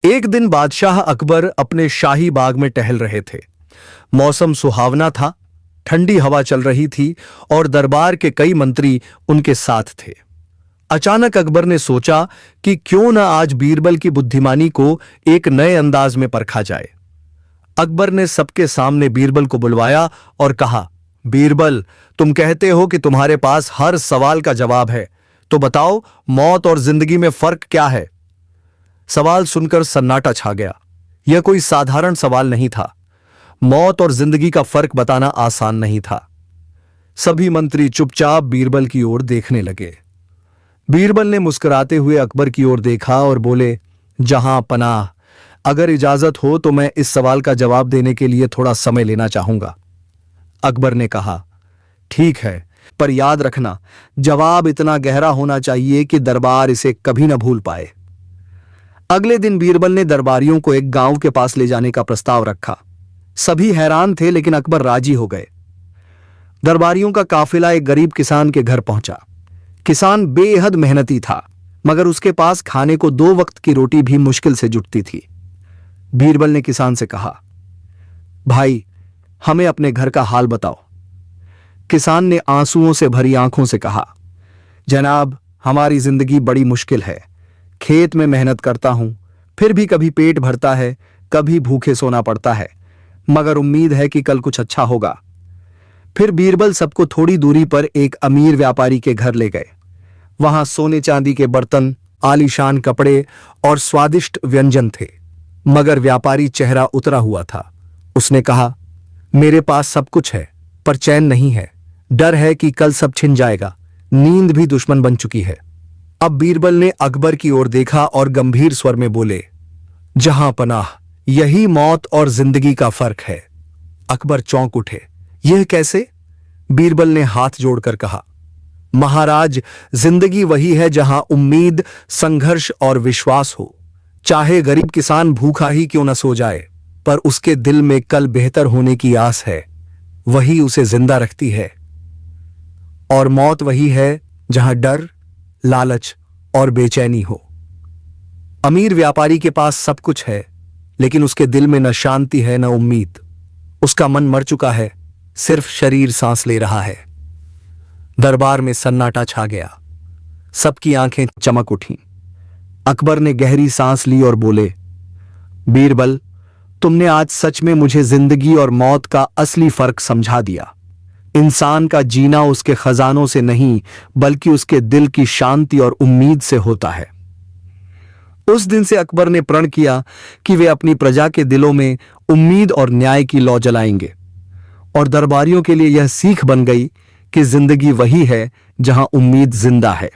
एक दिन बादशाह अकबर अपने शाही बाग में टहल रहे थे। मौसम सुहावना था, ठंडी हवा चल रही थी और दरबार के कई मंत्री उनके साथ थे। अचानक अकबर ने सोचा कि क्यों न आज बीरबल की बुद्धिमानी को एक नए अंदाज में परखा जाए। अकबर ने सबके सामने बीरबल को बुलवाया और कहा, बीरबल, तुम कहते हो कि तुम्हारे पास हर सवाल का जवाब है, तो बताओ मौत और जिंदगी में फर्क क्या है। सवाल सुनकर सन्नाटा छा गया। यह कोई साधारण सवाल नहीं था। मौत और जिंदगी का फर्क बताना आसान नहीं था। सभी मंत्री चुपचाप बीरबल की ओर देखने लगे। बीरबल ने मुस्कुराते हुए अकबर की ओर देखा और बोले, जहां पनाह, अगर इजाजत हो तो मैं इस सवाल का जवाब देने के लिए थोड़ा समय लेना चाहूंगा। अकबर ने कहा, ठीक है, पर याद रखना, जवाब इतना गहरा होना चाहिए कि दरबार इसे कभी न भूल पाए। अगले दिन बीरबल ने दरबारियों को एक गांव के पास ले जाने का प्रस्ताव रखा। सभी हैरान थे, लेकिन अकबर राजी हो गए। दरबारियों का काफिला एक गरीब किसान के घर पहुंचा। किसान बेहद मेहनती था, मगर उसके पास खाने को 2 वक्त की रोटी भी मुश्किल से जुटती थी। बीरबल ने किसान से कहा, भाई, हमें अपने घर का हाल बताओ। किसान ने आंसुओं से भरी आंखों से कहा, जनाब, हमारी जिंदगी बड़ी मुश्किल है। खेत में मेहनत करता हूं, फिर भी कभी पेट भरता है, कभी भूखे सोना पड़ता है, मगर उम्मीद है कि कल कुछ अच्छा होगा। फिर बीरबल सबको थोड़ी दूरी पर एक अमीर व्यापारी के घर ले गए। वहां सोने चांदी के बर्तन, आलीशान कपड़े और स्वादिष्ट व्यंजन थे, मगर व्यापारी चेहरा उतरा हुआ था। उसने कहा, मेरे पास सब कुछ है, पर चैन नहीं है। डर है कि कल सब छिन जाएगा। नींद भी दुश्मन बन चुकी है। अब बीरबल ने अकबर की ओर देखा और गंभीर स्वर में बोले, जहां पनाह, यही मौत और जिंदगी का फर्क है। अकबर चौंक उठे। यह कैसे? बीरबल ने हाथ जोड़कर कहा, महाराज, जिंदगी वही है जहां उम्मीद, संघर्ष और विश्वास हो। चाहे गरीब किसान भूखा ही क्यों न सो जाए, पर उसके दिल में कल बेहतर होने की आस है, वही उसे जिंदा रखती है। और मौत वही है जहां डर, लालच और बेचैनी हो। अमीर व्यापारी के पास सब कुछ है, लेकिन उसके दिल में न शांति है न उम्मीद। उसका मन मर चुका है, सिर्फ शरीर सांस ले रहा है। दरबार में सन्नाटा छा गया। सबकी आंखें चमक उठीं। अकबर ने गहरी सांस ली और बोले, बीरबल, तुमने आज सच में मुझे जिंदगी और मौत का असली फर्क समझा दिया। इंसान का जीना उसके खजानों से नहीं, बल्कि उसके दिल की शांति और उम्मीद से होता है। उस दिन से अकबर ने प्रण किया कि वे अपनी प्रजा के दिलों में उम्मीद और न्याय की लौ जलाएंगे, और दरबारियों के लिए यह सीख बन गई कि जिंदगी वही है जहां उम्मीद जिंदा है।